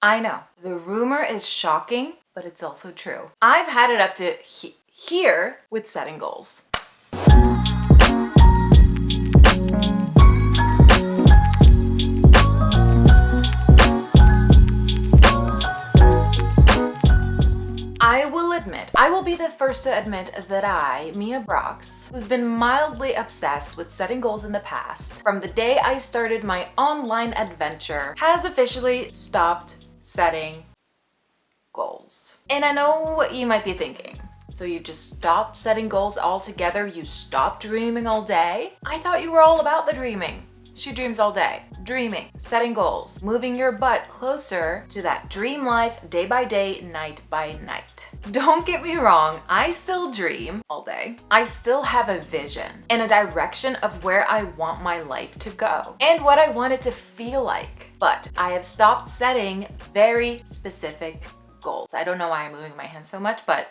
I know, the rumor is shocking, but it's also true. I've had it up to here with setting goals. I will be the first to admit that I, Mia Brox, who's been mildly obsessed with setting goals in the past, from the day I started my online adventure, has officially stopped setting goals. And I know what you might be thinking. So you just stopped setting goals altogether? You stopped dreaming all day? I thought you were all about the dreaming. She dreams all day. Dreaming, setting goals, moving your butt closer to that dream life day by day, night by night. Don't get me wrong, I still dream all day. I still have a vision and a direction of where I want my life to go and what I want it to feel like. But I have stopped setting very specific goals. I don't know why I'm moving my hands so much, but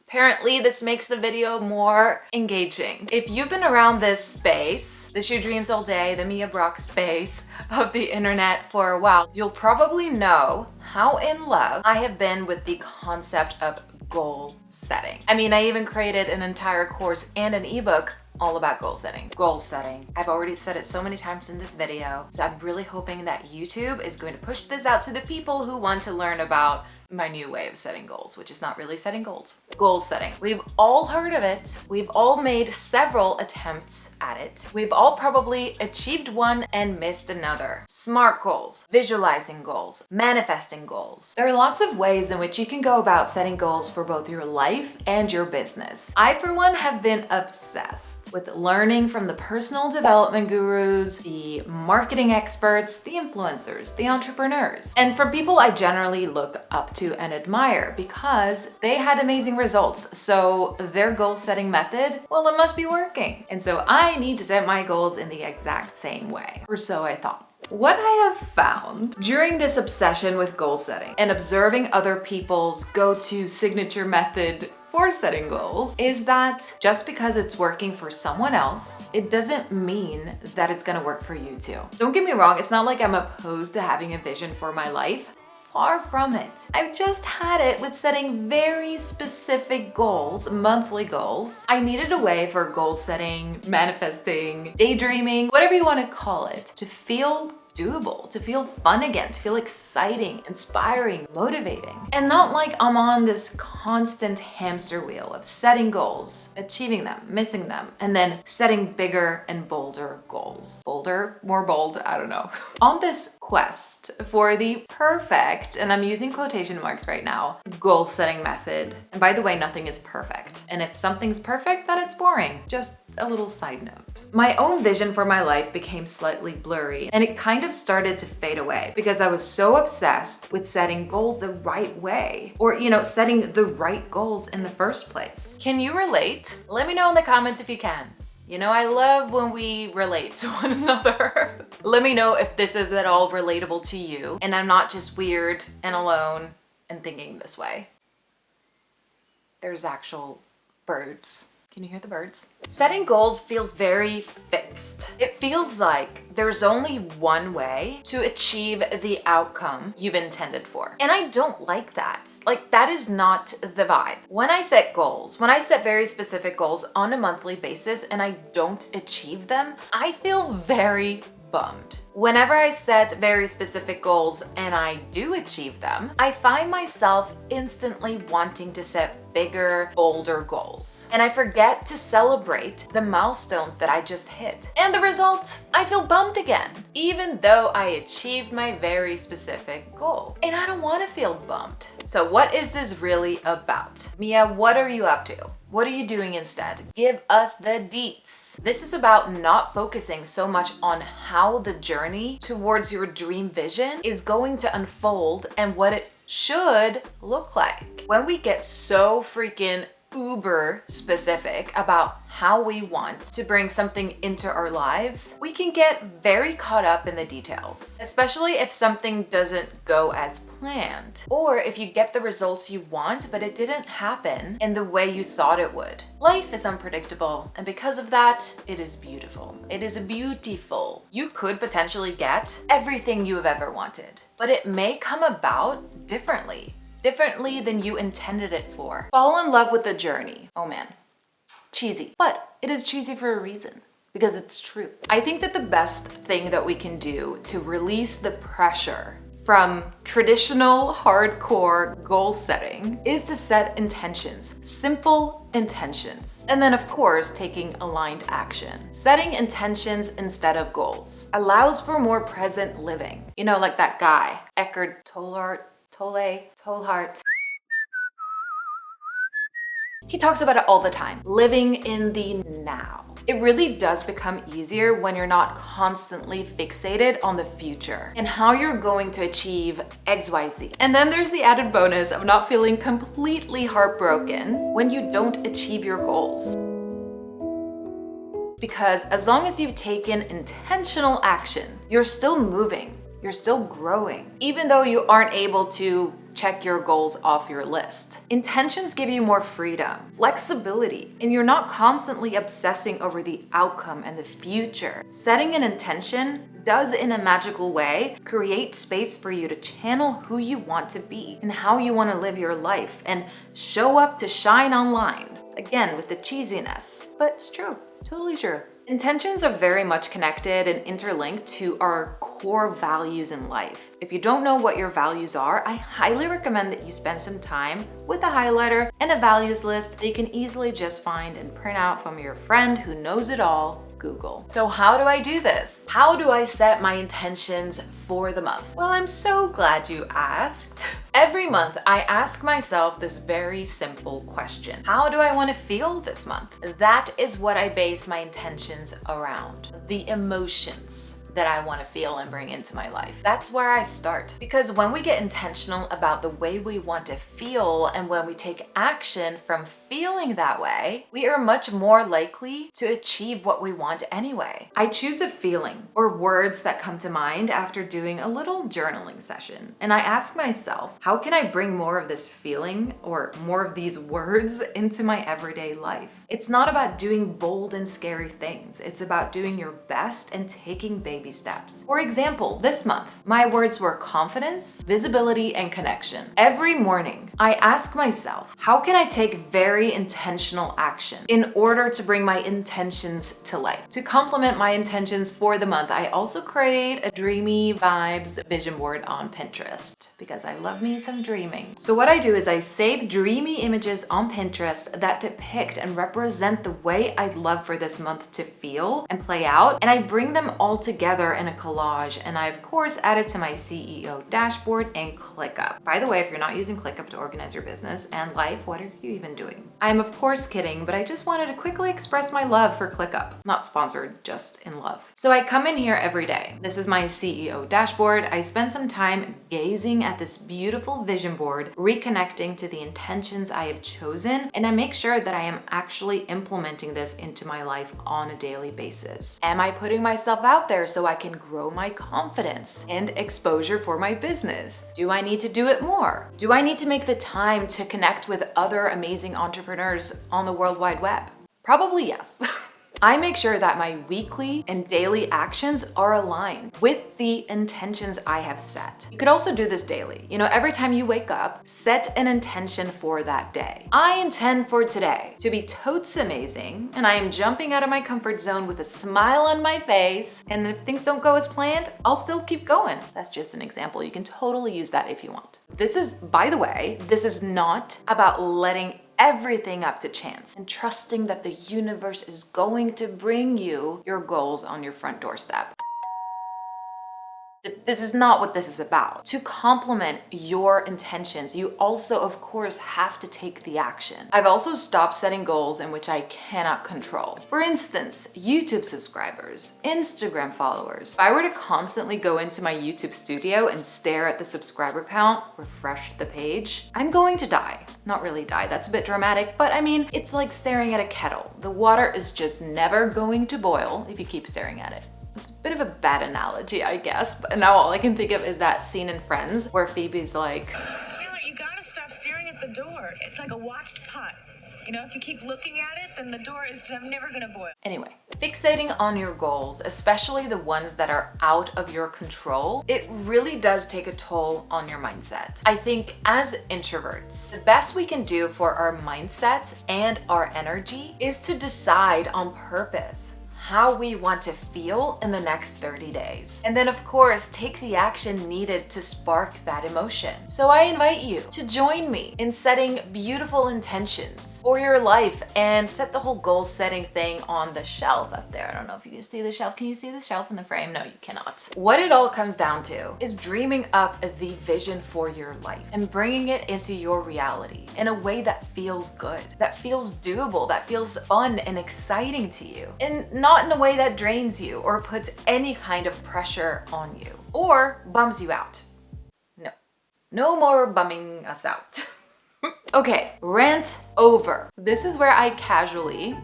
apparently this makes the video more engaging. If you've been around this space, the She Dreams All Day, the Mia Brox space of the internet for a while, you'll probably know how in love I have been with the concept of goal setting. I mean, I even created an entire course and an ebook all about goal setting. Goal setting. I've already said it so many times in this video, so I'm really hoping that YouTube is going to push this out to the people who want to learn about my new way of setting goals, which is not really setting goals. Goal setting. We've all heard of it. We've all made several attempts at it. We've all probably achieved one and missed another. SMART goals, visualizing goals, manifesting goals. There are lots of ways in which you can go about setting goals for both your life and your business. I, for one, have been obsessed with learning from the personal development gurus, the marketing experts, the influencers, the entrepreneurs, and from people I generally look up to and admire because they had amazing results. So their goal setting method, well, it must be working. And so I need to set my goals in the exact same way, or so I thought. What I have found during this obsession with goal setting and observing other people's go-to signature method for setting goals is that just because it's working for someone else, it doesn't mean that it's gonna work for you too. Don't get me wrong, it's not like I'm opposed to having a vision for my life. Far from it. I've just had it with setting very specific goals, monthly goals. I needed a way for goal setting, manifesting, daydreaming, whatever you want to call it, to feel doable, to feel fun again, to feel exciting, inspiring, motivating. And not like I'm on this constant hamster wheel of setting goals, achieving them, missing them, and then setting bigger and bolder goals. Bolder? More bold? I don't know. On this quest for the perfect, and I'm using quotation marks right now, goal setting method. And by the way, nothing is perfect. And if something's perfect, then it's boring. Just a little side note. My own vision for my life became slightly blurry and it kind of started to fade away because I was so obsessed with setting goals the right way, or setting the right goals in the first place. Can you relate? Let me know in the comments if you can. I love when we relate to one another. Let me know if this is at all relatable to you and I'm not just weird and alone and thinking this way. There's actual birds. Can you hear the birds? Setting goals feels very fixed. It feels like there's only one way to achieve the outcome you've intended for. And I don't like that. Like, that is not the vibe. When I set goals, when I set very specific goals on a monthly basis and I don't achieve them, I feel very bummed. Whenever I set very specific goals and I do achieve them, I find myself instantly wanting to set bigger, bolder goals. And I forget to celebrate the milestones that I just hit. And the result, I feel bummed again, even though I achieved my very specific goal. And I don't want to feel bummed. So what is this really about? Mia, what are you up to? What are you doing instead? Give us the deets. This is about not focusing so much on how the journey towards your dream vision is going to unfold and what it should look like. When we get so freaking uber specific about how we want to bring something into our lives, we can get very caught up in the details, especially if something doesn't go as planned, or if you get the results you want, but it didn't happen in the way you thought it would. Life is unpredictable, and because of that, it is beautiful. It is beautiful. You could potentially get everything you have ever wanted, but it may come about differently than you intended it for. Fall in love with the journey. Oh man. Cheesy, but it is cheesy for a reason, because it's true. I think that the best thing that we can do to release the pressure from traditional hardcore goal setting is to set intentions, simple intentions. And then of course, taking aligned action. Setting intentions instead of goals allows for more present living. You know, like that guy, Eckhart Tolle. He talks about it all the time, living in the now. It really does become easier when you're not constantly fixated on the future and how you're going to achieve XYZ. And then there's the added bonus of not feeling completely heartbroken when you don't achieve your goals. Because as long as you've taken intentional action, you're still moving, you're still growing, even though you aren't able to check your goals off your list. Intentions give you more freedom, flexibility, and you're not constantly obsessing over the outcome and the future. Setting an intention does, in a magical way, create space for you to channel who you want to be and how you want to live your life and show up to shine online. Again, with the cheesiness, but it's true, totally true. Intentions are very much connected and interlinked to our core values in life. If you don't know what your values are, I highly recommend that you spend some time with a highlighter and a values list that you can easily just find and print out from your friend who knows it all, Google. So how do I do this? How do I set my intentions for the month? Well, I'm so glad you asked. Every month, I ask myself this very simple question. How do I want to feel this month? That is what I base my intentions around. The emotions that I want to feel and bring into my life. That's where I start. Because when we get intentional about the way we want to feel and when we take action from feeling that way, we are much more likely to achieve what we want anyway. I choose a feeling or words that come to mind after doing a little journaling session. And I ask myself, how can I bring more of this feeling or more of these words into my everyday life? It's not about doing bold and scary things. It's about doing your best and taking baby steps. For example, this month, my words were confidence, visibility, and connection. Every morning, I ask myself, how can I take very intentional action in order to bring my intentions to life? To complement my intentions for the month, I also create a dreamy vibes vision board on Pinterest because I love me some dreaming. So what I do is I save dreamy images on Pinterest that depict and represent the way I'd love for this month to feel and play out, and I bring them all together in a collage, and I of course add it to my CEO dashboard and ClickUp. By the way, if you're not using ClickUp to organize your business and life, what are you even doing? I'm of course kidding, but I just wanted to quickly express my love for ClickUp. Not sponsored, just in love. So I come in here every day. This is my CEO dashboard. I spend some time gazing at this beautiful vision board, reconnecting to the intentions I have chosen, and I make sure that I am actually implementing this into my life on a daily basis. Am I putting myself out there so I can grow my confidence and exposure for my business? Do I need to do it more? Do I need to make the time to connect with other amazing entrepreneurs on the World Wide Web? Probably yes. I make sure that my weekly and daily actions are aligned with the intentions I have set. You could also do this daily. You know, every time you wake up, set an intention for that day. I intend for today to be totes amazing, and I am jumping out of my comfort zone with a smile on my face, and if things don't go as planned, I'll still keep going. That's just an example. You can totally use that if you want. This is, by the way, this is not about letting everything up to chance and trusting that the universe is going to bring you your goals on your front doorstep. This is not what this is about. To complement your intentions, you also, of course, have to take the action. I've also stopped setting goals in which I cannot control. For instance, YouTube subscribers, Instagram followers. If I were to constantly go into my YouTube studio and stare at the subscriber count, refresh the page, I'm going to die. Not really die, that's a bit dramatic, but I mean, it's like staring at a kettle. The water is just never going to boil if you keep staring at it. It's a bit of a bad analogy, I guess, but now all I can think of is that scene in Friends where Phoebe's like, Chandler, you gotta stop staring at the door. It's like a watched pot. You know, if you keep looking at it, then the door is never gonna boil. Anyway, fixating on your goals, especially the ones that are out of your control, it really does take a toll on your mindset. I think as introverts, the best we can do for our mindsets and our energy is to decide on purpose how we want to feel in the next 30 days. And then of course, take the action needed to spark that emotion. So I invite you to join me in setting beautiful intentions for your life and set the whole goal setting thing on the shelf up there. I don't know if you can see the shelf. Can you see the shelf in the frame? No, you cannot. What it all comes down to is dreaming up the vision for your life and bringing it into your reality in a way that feels good, that feels doable, that feels fun and exciting to you, and not in a way that drains you or puts any kind of pressure on you or bums you out. No more bumming us out. Okay, rant over. This is where I casually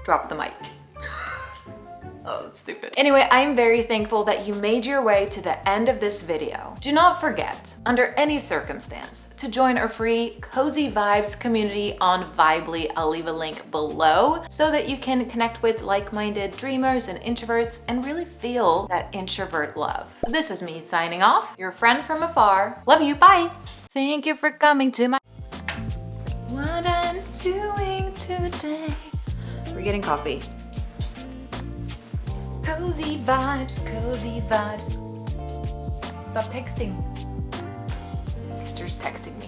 drop the mic. Oh, that's stupid. Anyway, I'm very thankful that you made your way to the end of this video. Do not forget, under any circumstance, to join our free Cozy Vibes community on Vibely. I'll leave a link below so that you can connect with like-minded dreamers and introverts and really feel that introvert love. This is me signing off, your friend from afar. Love you, bye. Thank you for coming to my... What I'm doing today. We're getting coffee. Cozy vibes, cozy vibes. Stop texting. Sister's texting me.